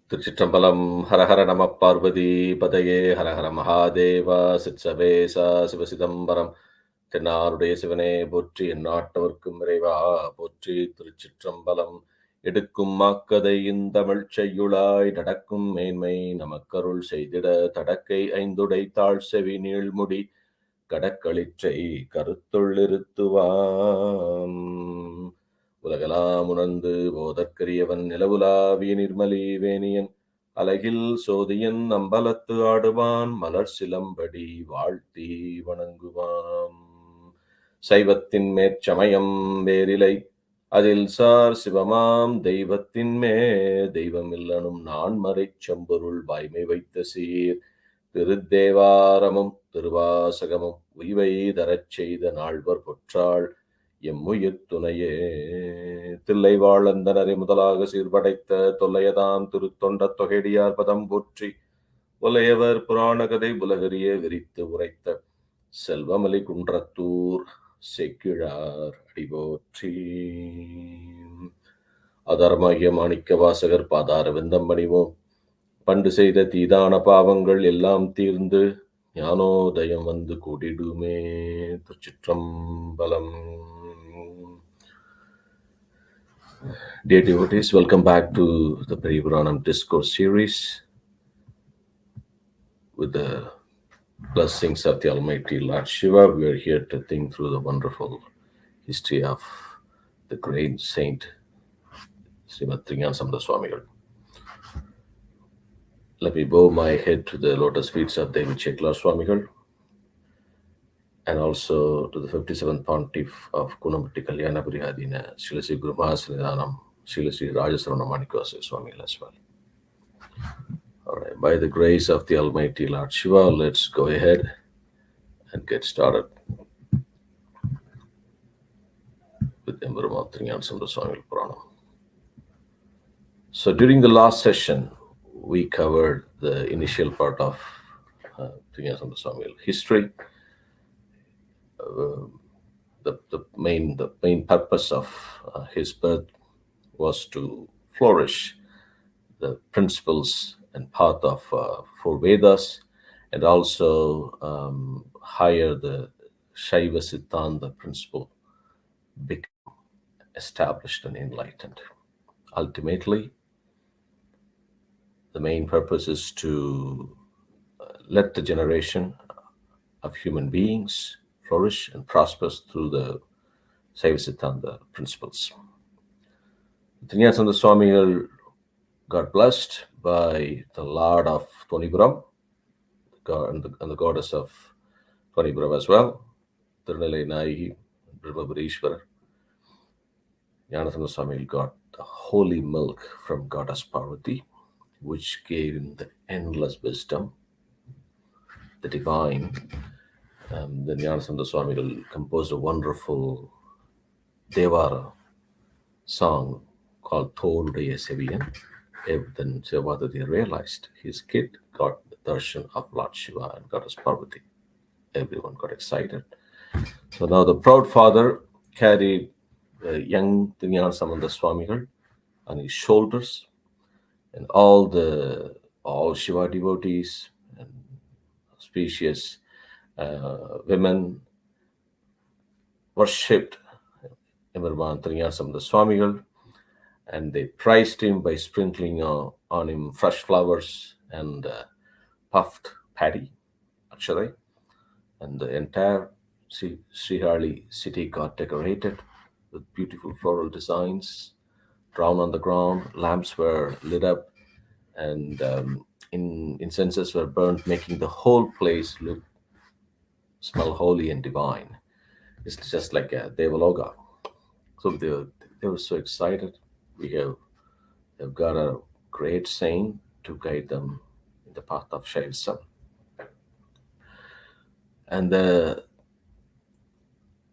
Thiruchitrambalam, Hara Hara Nama Parvati, Padaye, Hara Hara Mahadeva, Sitsavesa, Siva Sidambaram, Tenarude Sivane, Butri, and Natavarkum Reva, Butri, Thiruchitrambalam, Edukum Makade in the Melchayulai, Tadakum Mainmay, Namakarul Saidida, Tadakai, Indudai Tal Sevi Nil Mudi, Kadakalichai, Karutulirtuvam. உலகலாம் உணர்ந்து போதற்கரியவன் நிலவுலாவிய நிர்மலி வேணியன் அலகில் சோதியன் அம்பலத்து ஆடுவான் மலர் சிலம்படி வாழ்த்தி வணங்குவான். சைவத்தின் மேற்சமயம் வேறிலை அதில் sir சிவமாம் தெய்வத்தின் மே தெய்வம் இல்லனும் நான்மறை செம்பொருள் வாய்மை வைத்த சீர் திருத்தேவாரமும் திருவாசகமும் உய்வை தரச் செய்த நால்வர் பொற்றாள் எம்முயிர் துணையே. தில்லைவாழ் அந்தனரை முதலாக சீர்படைத்த தொல்லையதாம் திருத்தொண்ட தொகையடியார் பதம் போற்றி ஒல்லையவர் புராண கதை உலகறிய விரித்து உரைத்த செல்வமலி குன்றத்தூர் செக்கிழார் அடிபோற்றி. அதர்மாகிய மாணிக்க வாசகர் பாதார விந்தம் பணிவோம். பண்டு செய்த தீதான பாவங்கள் எல்லாம் தீர்ந்து ஞானோதயம் வந்து கூடிடுமே. திருச்சிற்றம்பலம். Dear devotees, welcome back to the Periyapuranam Discourse series with the blessings of the Almighty Lord Shiva. We are here to think through the wonderful history of the great saint Shri Thirugnanasambanda Swamigal. Let me bow my head to the lotus feet of Devi Chekla Swamigal and also to the 57th Pontiff of Kunamatti Kalyanapuri Adina, Shri Gomathinayagam, Shri Rajasarana Manikasa Swamigal as well. All right, by the grace of the Almighty Lord Shiva, let's go ahead and get started with the Gomathinayagam Swamigal Puranam. So during the last session, we covered the initial part of Thirugnanasambanda Swamigal history. The main purpose of his birth was to flourish the principles and path of four Vedas, and also higher the Shaiva Siddhanta principle, become established and enlightened. Ultimately, the main purpose is to let the generation of human beings flourish and prosper through the Shaiva Siddhanta principles. Thirugnanasambanda Swamigal got blessed by the Lord of Thonipuram and the goddess of Thonipuram as well, Tirunelai Nayagi, Brahmapureeshwarar. Thirugnanasambanda Swamigal got the holy milk from goddess Parvati, which gave him the endless wisdom, the divine. The Thirugnanasambanda Swamigal composed a wonderful Devara song called Thoruடைய Seviyan. Then Sivamadadi realized his kid got the darshan of Lord Shiva and goddess Parvati. Everyone got excited. So now the proud father carried the young Thirugnanasambanda Swamigal on his shoulders, and all Shiva devotees and auspicious women worshipped Emerban Thirugnanasambanda Swamigal, and they prized him by sprinkling on him fresh flowers and puffed paddy, aksharai, and the entire Srihari city got decorated with beautiful floral designs drawn on the ground. Lamps were lit up, and incenses were burnt, making the whole place smell holy and divine. It's just like a Devaloka. So they were so excited. They've got a great saint to guide them in the path of Shaivism. And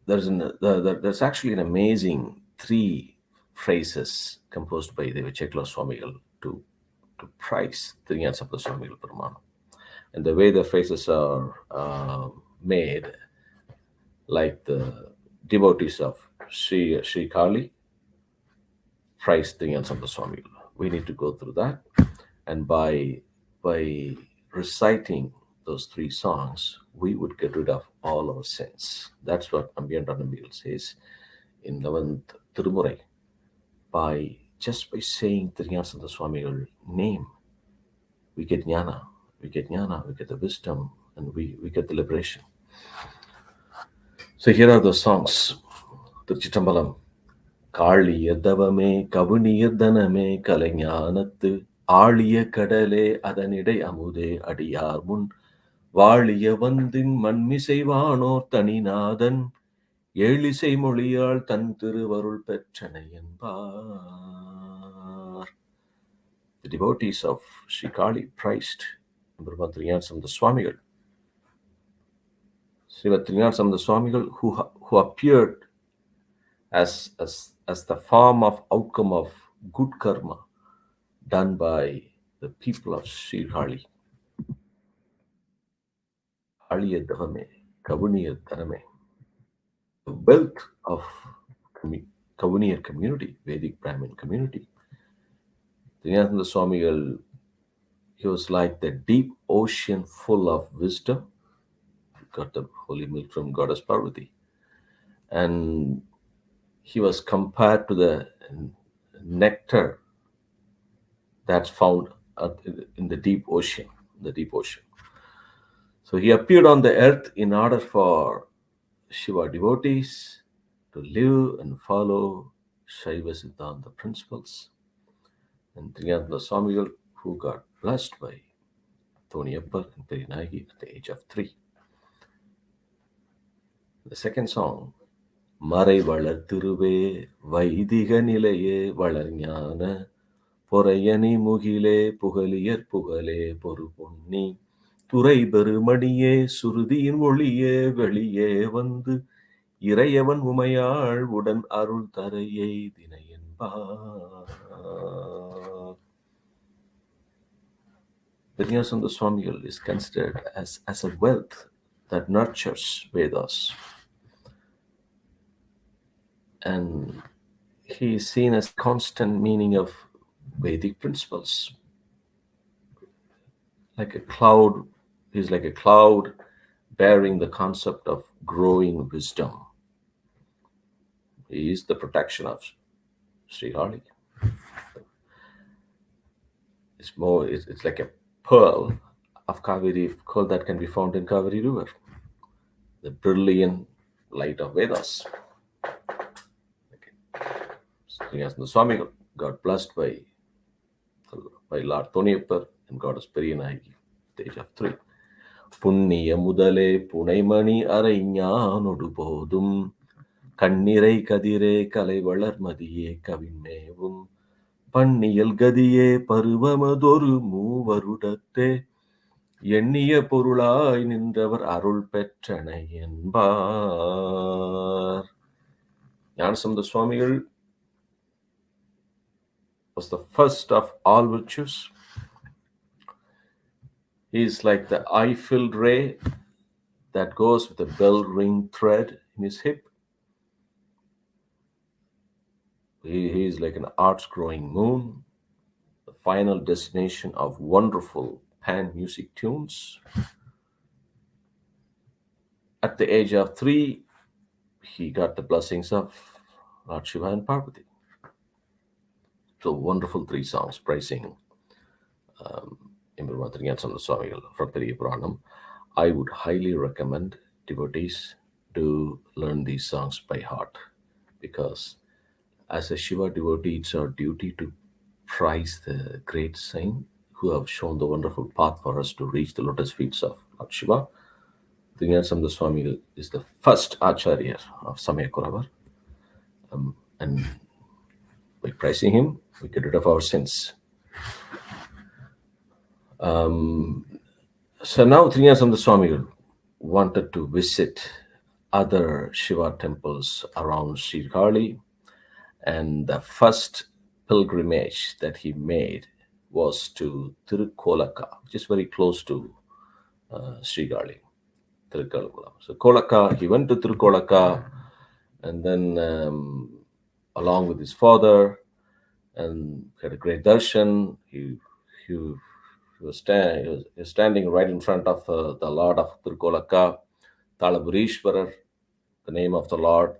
there's actually an amazing 3 phrases composed by Devi Chekla Swamigal to praise Thirugnanasambanda Swamigal Perumal. And the way the phrases are made, like the devotees of Sri Kali praise Thirugnanasambanda Swamigal. We need to go through that. And by reciting those 3 songs, we would get rid of all our sins. That's what Nambiyandranambiyal says in 11th Tirumurai. By saying Thirugnanasambanda Swamigal name, we get jnana, we get the wisdom, and we get the liberation. So here are the songs. Thiruchitrambalam. காளிய தவமே கவுனிய தனமே கலைஞானத்து ஆழிய கடலே அதனிடை அமுதே அடியார் முன் வாழிய வந்தின் மண்மிசைவானோர் தனிநாதன் ஏழிசை மொழியால் தன் திருவருள் பெற்றனை என்பார். The devotees of Sri Kali praised Thirugnanasambanda Swamigal. Sri Thirugnanasambanda Swamigal, who appeared as the form of outcome of good karma done by the people of Sri Kali. Aliya Davame, Kavuniya Dhaname. The wealth of Kavuniya community, Vedic Brahmin community. Thirugnanasambanda Swamigal, he was like the deep ocean full of wisdom. He got the holy milk from Goddess Parvati. And he was compared to the nectar that's found in the deep ocean. So he appeared on the earth in order for Shiva devotees to live and follow Shaiva Siddhanta principles. And Thirugnanasambanda Swamigal, who got blessed by Thoniyappa and Periyanagi at the age of 3. The second song, Marai Valar Thiruve Vaidiga Nilaye Valarnyana Porayani Mugile Pugaliyar Pugale Porupunni Turai Berumadiye Surudiin Voliye Veliye Vandu Irayavan Umayal Udan Arul Taraye Dinayanbar. Thirugnanasambanda Swamigal is considered as a wealth that nurtures Vedas. And he is seen as constant meaning of Vedic principles. Like a cloud, he's like a cloud bearing the concept of growing wisdom. He is the protection of Sri Hari. It's like a pearl of Kaveri, pearl that can be found in Kaveri River. The brilliant light of Vedas. Thirugnanasambanda Swamigal got blessed by Lord Thoniyappa and Goddess Periyanagi at the age of 3. புண்ணிய முதலே புனைமணி அரைஞானொடு போதும் கண்ணிரை கதிரே கலை வளர்மதியே கவின்மேவும் பன்னியல் கதியே பருவமதொரு மூவருடத்தே எண்ணிய பொருளாய் நின்றவர் அருள் பெற்றனை என்பார். Gnanasambandha Swamigal was the first of all virtues. He is like the eye-filled ray that goes with a bell-ring thread in his hip. He is like an arch-growing moon, the final destination of wonderful pan-music tunes. At the age of 3, he got the blessings of Lord Shiva and Parvati. So wonderful 3 songs praising Thirugnanasambanda Swamigal from Periyapuranam. I would highly recommend devotees to learn these songs by heart, because as a Shiva devotee, it's our duty to praise the great saint who have shown the wonderful path for us to reach the lotus feet of Lord Shiva. Thirugnanasambanda Swamigal is the first Acharya of Samaya Kuravar. And by praising him, we get rid of our sins. So now Thirugnanasambanda Swamigal wanted to visit other Shiva temples around Sri Kali, and the first pilgrimage that he made was to Thirukolaka, which is very close to Sri Kali. So Kolaka, he went to Thirukolaka, and then along with his father, and had a great darshan. He he was standing right in front of the Lord of Tirukolaka, Talaburishwarar, the name of the Lord,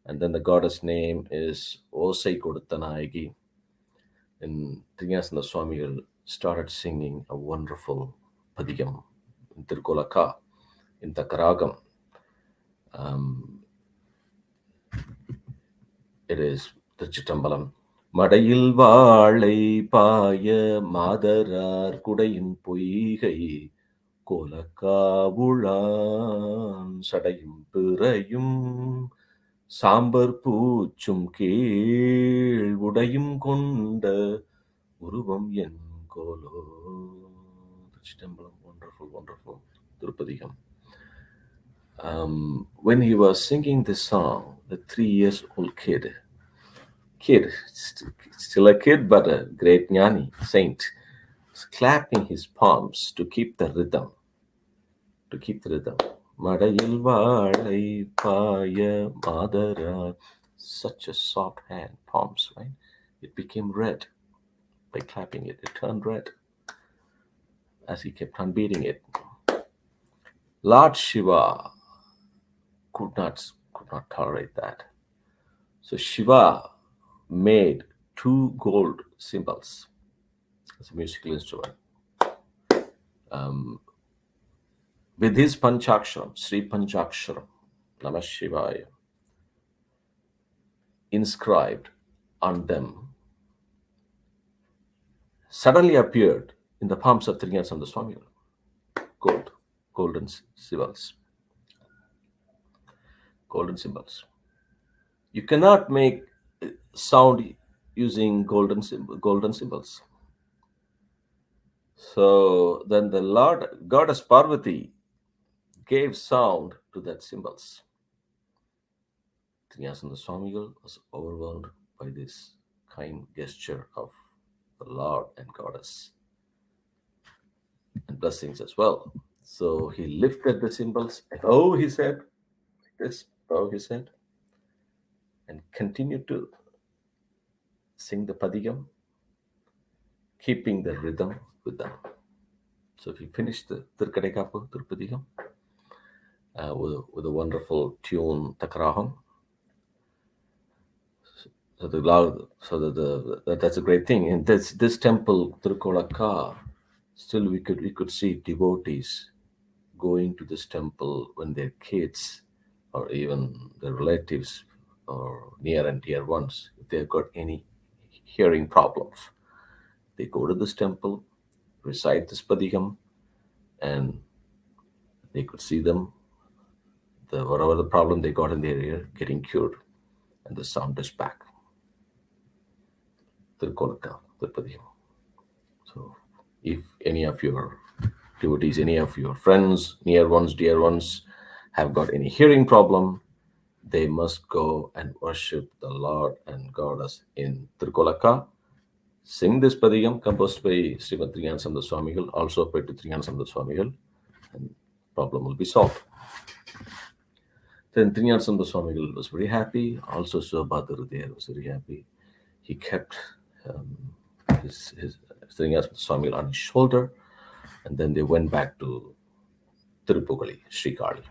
and then the goddess name is Osai Koduthanayagi. And Thirugnanasambanda Swamigal started singing a wonderful padigam in Tirukolaka, in Takaragam. It is Thiruchitrambalam. மடையில் வாழை பாய மாதரார் குடையின் பொய்கை கோலக்காவுளான் சடையும் பிறையும் சாம்பர் பூச்சும் கீழ் உடையும் கொண்ட உருவம் என் கோலோ. Thiruchitrambalam, wonderful, wonderful Tirupadigam. When he was singing this song, the 3-year-old kid, still a kid, but a great jnani, saint, was clapping his palms to keep the rhythm. Madayil valai paya madara. Such a soft hand, palms, right? It became red by clapping it. It turned red as he kept on beating it. Lord Shiva could not tolerate that. So Shiva made 2 gold cymbals as a musical instrument. With his Panchaksharam, Sri Panchaksharam, Namah Shivaya, inscribed on them, suddenly appeared in the palms of Thirugnanasambanda Swamigal golden cymbals. You cannot make sound using golden cymbals. So then the goddess Parvati gave sound to that cymbals. Thirugnanasambanda Swamigal was overwhelmed by this kind gesture of the Lord and Goddess, and blessings as well. So he lifted the cymbals, and he said, and continued to sing the padigam, keeping the rhythm with them. So he finished the Tirukadaikapu Tirupadigam with a wonderful tune, Takaraham. That's a great thing. In this temple, Tirukolaka, still we could see devotees going to this temple when their kids or even their relatives or near and dear ones, if they've got any hearing problems, they go to this temple, recite this padigam, and they could see them, whatever the problem they got in their ear, getting cured, and the sound is back. Tirukolaka, Tirupadigam. So if any of your devotees, any of your friends, near ones, dear ones, have got any hearing problem, they must go and worship the Lord and Goddess in Tirukolaka. Sing this padigam composed by Srimad Thirugnanasambanda Swamigal, also by Thirugnanasambanda Swamigal, and problem will be solved. Then Thirugnanasambanda Swamigal was very happy. Also Subhadra there was very happy. He kept his Thirugnanasambanda Swamigal on his shoulder, and then they went back to Tirupukali, Sri Kali.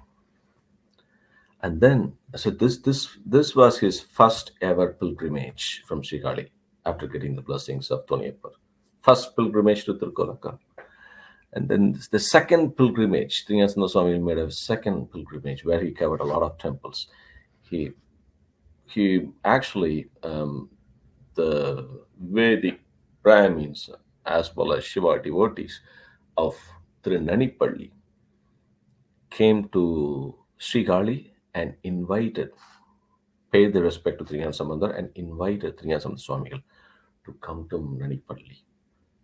And then, so this was his first ever pilgrimage from Sri Kali after getting the blessings of Thoniyapar. First pilgrimage to Tirukolaka. And then the second pilgrimage, Thirugnanasambanda Swami made a second pilgrimage where he covered a lot of temples. He actually, the Vedic Brahmins as well as Shiva devotees of Tirunanipalli came to Sri Kali and paid their respect to Thirugnanasambanda and invited Thirugnanasambanda Swamigal to come to Nanipalli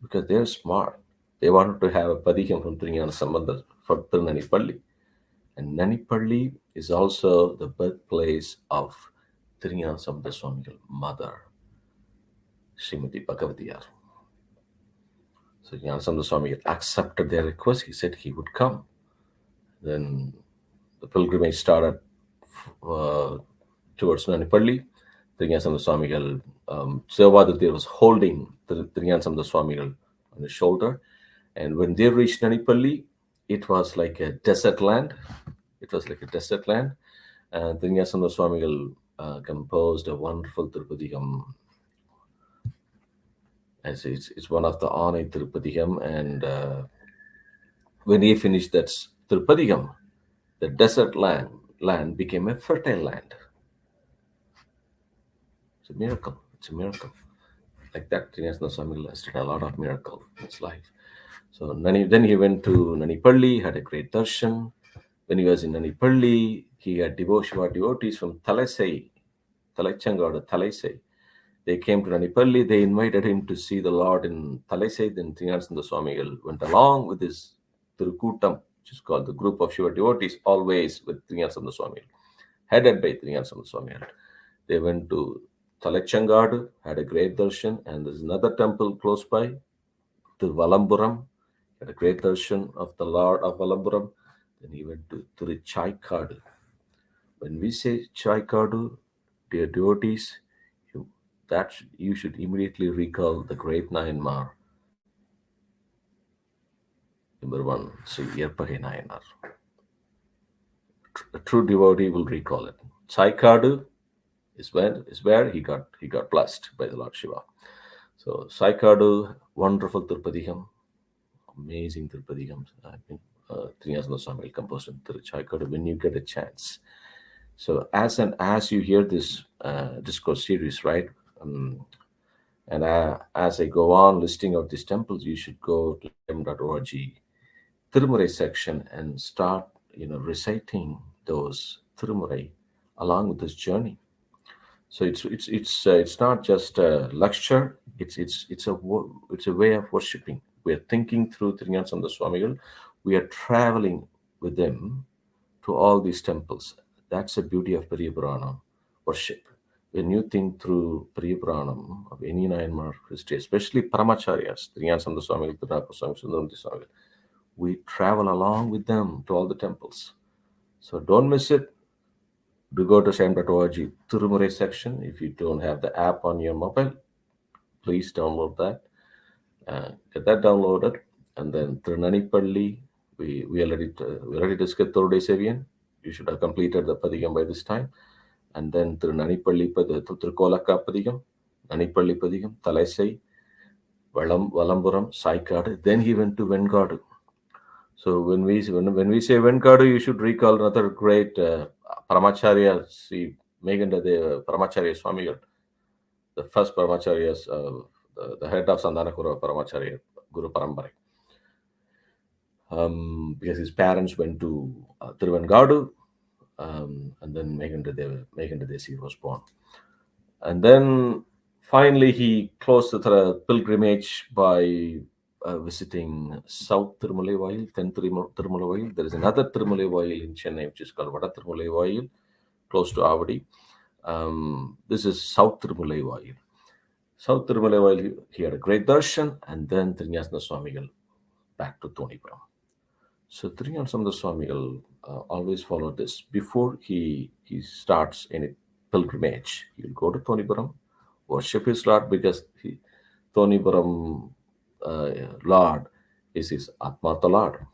because they're smart. They wanted to have a padigam from Thirugnanasambanda for Tirunanipalli. And Nanipalli is also the birthplace of Thirugnanasambanda Swamigal mother, Srimati Bhagavatiyar. So Thirugnanasambanda Swamigal accepted their request. He said he would come. Then the pilgrimage started towards Nanipalli. Thirugnanasambanda Swamigal, Sevadutya was holding Thirugnanasambanda Swamigal on his shoulder. And when they reached Nanipalli, it was like a desert land. It was like a desert land. And Thirugnanasambanda Swamigal composed a wonderful Tirupathikam. As it's one of the Ani Tirupathikam. And when he finished that Tirupathikam, the desert land became a fertile land. It's a miracle. It's a miracle. Like that, Thirugnanasambanda Swamigal has did a lot of miracle in his life. So then he went to Nanipalli, had a great darshan. When he was in Nanipalli, he had devotees from Thalai Thalaisai. They came to Nanipalli. They invited him to see the Lord in Thalai. Then Thirugnanasambanda Swamigal went along with his Thirukutam, which is called the group of Shiva devotees, always with Thirugnanasambanda Swamigal, headed by Thirugnanasambanda Swamigal. They went to Thalaichangadu, had a great darshan, and there's another temple close by, to Valampuram, had a great darshan of the Lord of Valampuram. Then he went to Thiruchitrambalam. When we say Chaikadu, dear devotees, you should immediately recall the great Nayanmar. Number one, Sri Nayanar. A true devotee will recall it. Chaikadu is where he got blessed by the Lord Shiva. So Chaikadu, wonderful Tirupathikam, amazing Tirupathikam. Thirugnanasambanda Swami composed in Thiruchitrambalam when you get a chance. So as you hear this discourse series, right, and as I go on listing out these temples, you should go to ShaivamOrg Tirumurai section and start, reciting those Tirumurai along with this journey. So it's not just a lecture. It's a way of worshiping. We are thinking through Thirugnanasambanda Swamigal. We are traveling with them to all these temples. That's the beauty of Periyapuranam worship. When you think through Periyapuranam of any Nayanmar history, especially Paramacharyas, Thirugnanasambanda Swamigal, Thirugnanasambanda Swami, Sundaramurti Swamigal, we travel along with them to all the temples. So don't miss it. Do go to ShaivamOrg Tirumurai section. If you don't have the app on your mobile, please download that. Get that downloaded. And then Nanipalli, we already discussed Thuruday Sevian. You should have completed the Padikam by this time. And then Nanipalli Thirukolaka Padikam, Nanipalli Padikam, Thalaisai, Valampuram, Saikadu. Then he went to Venkadu. So when we say Venkadu, you should recall another great Paramacharya, Sri Megandadeva Paramacharya Swamigal, the first Paramacharyas, the head of Sandanakura Paramacharya, Guru Parambara. Because his parents went to Thiruvenkadu, and then Megandadeva Siva was born. And then finally he closed the pilgrimage by visiting South Tirumala Vayil, 10th Tirumala Vayil. There is another Tirumala Vayil in Chennai, which is called Vada Tirumala Vayil, close to Avadi. This is South Tirumala Vayil. South Tirumala Vayil, he had a great darshan, and then Thirugnanasambanda Swamigal back to Thonipuram. So Thirugnanasambanda Swamigal always followed this. Before he starts any pilgrimage, he will go to Thonipuram, worship his Lord, because Thonipuram Lord is his Atmartha Lord,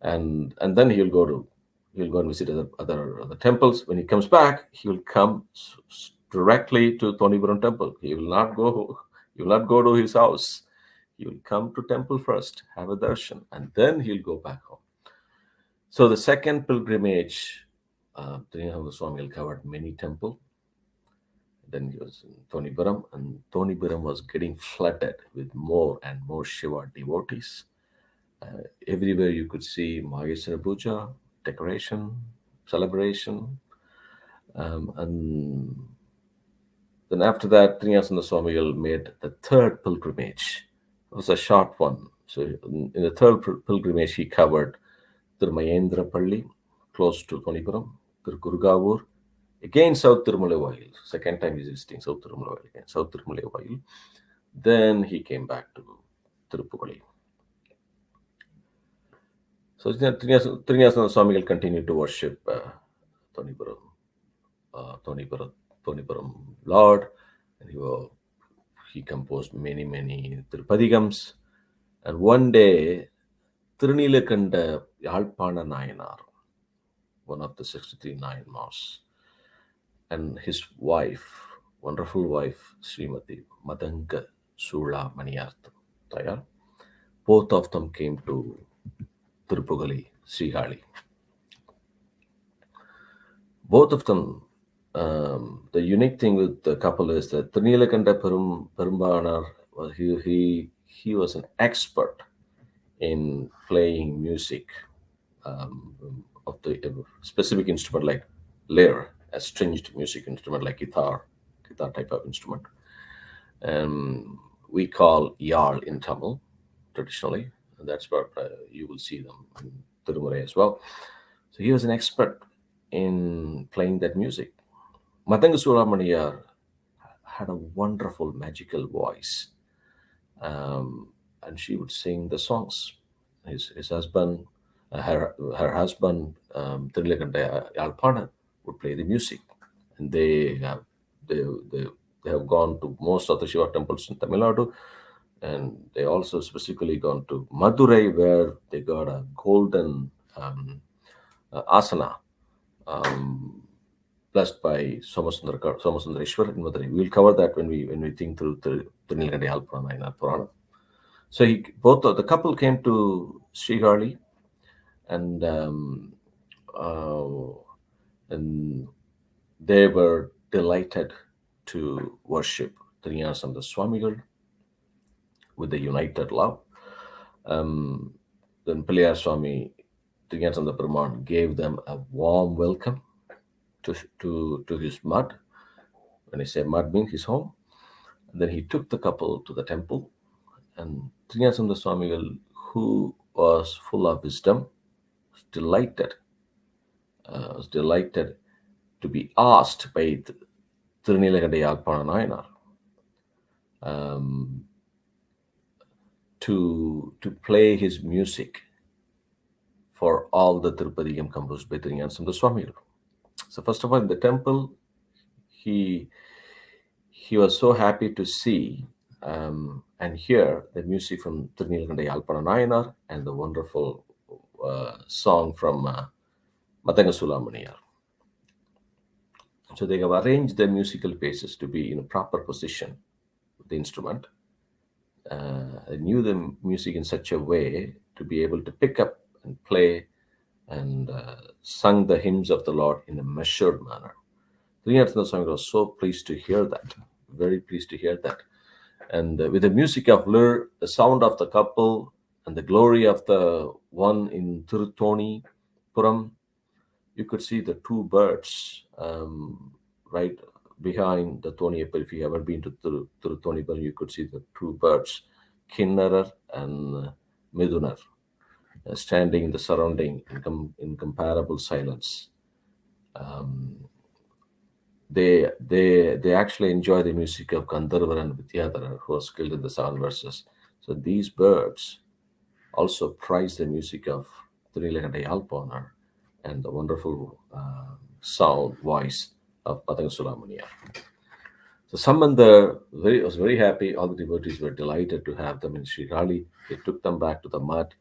and then he'll go and visit other temples. When he comes back, he will come directly to Thonipuram temple. He will not go to his house. He will come to temple first, have a darshan, and then he'll go back home. So the second pilgrimage, Thirugnanasambanda Swami covered many temples. Then he was in Thonipuram, and Thonipuram was getting flooded with more and more Shiva devotees. Everywhere you could see Maheshwara Puja, decoration, celebration. And then after that, Thirugnanasambanda Swamigal made the third pilgrimage. It was a short one. So in the third pilgrimage, he covered Thirumayendrapalli, close to Thonipuram, Tirugurgavur, again South Tirumala Vayil. Second time he's visiting South Tirumala Vayil again, South Tirumala Vayil. Then he came back to Tirupalli. So Thirugnanasambanda Swamigal continued to worship Thonipuram Lord, and he composed many Tirupathikams. And one day, Tirunilakanda Yalpana Nayanar, one of the 63 Nayanmars, and his wife, wonderful wife, Srimati Madanga Sula Maniyarth Tayar, both of them came to Tirupugali, Srigali. Both of them, the unique thing with the couple is that Tirunilakanda Perumbanar, he was an expert in playing music of the specific instrument like lyre, a stringed music instrument like guitar type of instrument. We call yal in Tamil traditionally, and that's what you will see them in Tirumurai as well. So he was an expert in playing that music. Mathanga Sulamaniyar had a wonderful magical voice, and she would sing the songs. His husband, her husband, Tirunilakanda Yalpana, would play the music, and they, they, they have gone to most of the Shiva temples in Tamil Nadu, and they also specifically gone to Madurai, where they got a golden asana blessed by Somasundareshwar in Madurai. We'll cover that when we think through the Thirugnanasambanda Nayanar Puranam. So both of the couple came to Srigali, and they were delighted to worship Thirugnanasambanda Swamigal with a united love. Then Peliyar Swami Thirugnanasambanda Perumal gave them a warm welcome to his mud. When I say mud, means his home. And then he took the couple to the temple, and Thirugnanasambanda Swamigal, who was full of wisdom, was delighted to be asked by Tirunilakanda Yalpana Nayanar to play his music for all the Tirupadigam composed by Thirugnanasambanda Swamigal. So first of all, in the temple, he was so happy to see and hear the music from Tirunilakanda Yalpana Nayanar and the wonderful song from Mathanga Sulamaniyar. So they have arranged their musical pieces to be in a proper position with the instrument. They knew the music in such a way to be able to pick up and play and sung the hymns of the Lord in a measured manner. Thirugnanasambanda Swami was so pleased to hear that, very pleased to hear that. And with the music of lyre, the sound of the couple, and the glory of the one in Thiruchitrambalam, you could see the two birds right behind the Thoni. If you ever been to Thiruchitrambalam, you could see the two birds, Kinnarar and Midunar, standing in the surrounding in comparable silence. They actually enjoy the music of Gandharva and Vidyadhara, who are skilled in the 7 verses. So these birds also prize the music of Tirunilakanda Yalpana and the wonderful sound voice of Mathanga Sulamaniyar. So Sambandha was very happy. All the devotees were delighted to have them in Srigali. They took them back to the mud.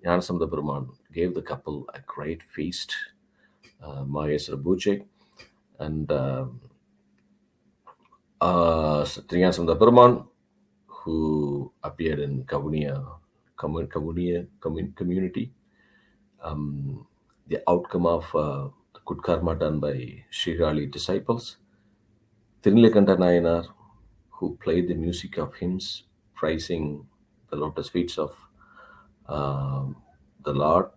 Thirugnanasambanda Perumal gave the couple a great feast, Maheswara Puja, and Thirugnanasambanda Perumal, who appeared in Kavuniya community, the outcome of the good karma done by Srigali disciples. Tirunilakanda Nayanar, who played the music of hymns praising the lotus feet of the Lord.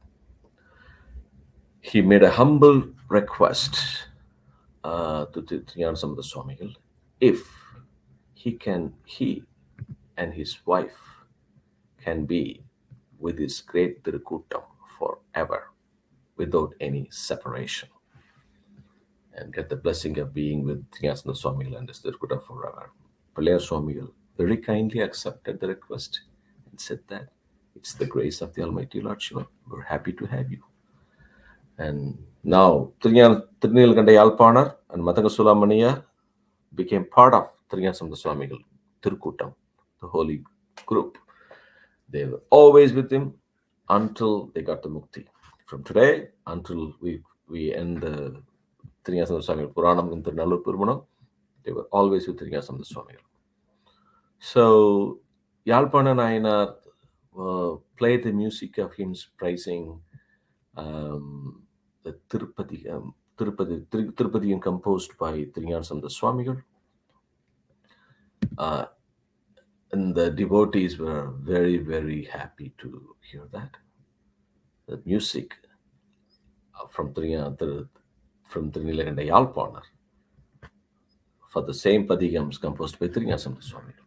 He made a humble request to Thirugnanasambanda Swamigal, if he and his wife can be with his great Tirukuttam forever without any separation, and get the blessing of being with Thirugnanasambanda Swamigal and his Tirukuttam forever. Peliyar Swamigal very kindly accepted the request and said that it's the grace of the Almighty Lord Shiva. We're happy to have you. And now Tirunilakanda Yalpana and Mathanga Sulamaniyar became part of Thirugnanasambanda Swamigal Tirukuttam, the holy group. They were always with him until they got the mukti. From today until we end the Thirugnanasambanda Puranam in Nayanar Puranam, they were always with Thirugnanasambanda Swamigal. So Yalpana Nayanar played the music of hymns praising the Tirupati composed by Thirugnanasambanda Swamigal. And the devotees were very, very happy to hear that. The music from Trinilaganda Yalpanar for the same Padigams composed by Thirugnanasambanda Swamigal.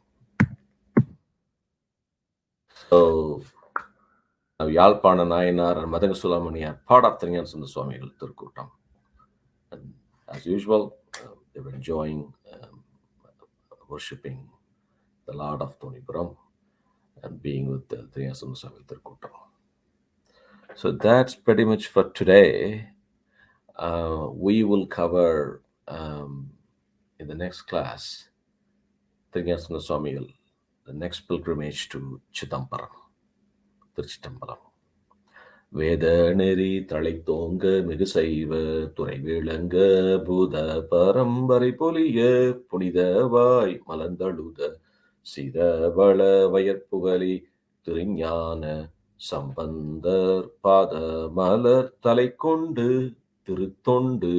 So now Yalpana Nayanar and Madanga Sulamani are part of Thirugnanasambanda Swamigal Tirukootam. And as usual, they were enjoying worshipping the Lord of Thonipuram and being with the Thirugnanasambanda Swamigal Tirukootam. So that's pretty much for today. We will cover in the next class Thirugnanasambanda Swamigal, the next pilgrimage to Chidambaram, Thiruchitrambalam. வேத நெறி தழைத்தோங்க மிகு சைவ துறை விளங்க பூத பரம்பரை பொலிய புனிதவாய் மலர்ந்தழுத சிதவள வயற்புகலி திருஞான சம்பந்தர் பாத மலர் தலை கொண்டு திருத்தொண்டு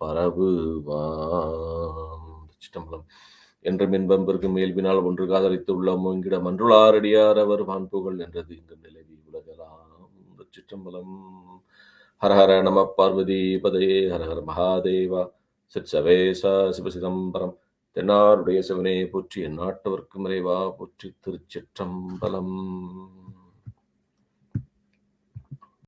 பரவுவாம். சிதம்பரம் என்றும் இன்பம் பெருகும் மேல்வினால் ஒன்று காதலித்து உள்ள மூங்கிட மன்றுளாரடியார் அவர் வான்புகள் என்றது இங்கு நிலவி உலகலாம். சிற்றம்பலம். ஹர ஹர நம பார்வதி பதையே ஹர ஹர மகாதேவா. சிற்சவேசா சிவசிதம்பரம் தென்னாருடைய சிவனே போற்றி என் நாட்டவர்க்கு மறைவா போற்றி. திருச்சிற்றம்பலம்.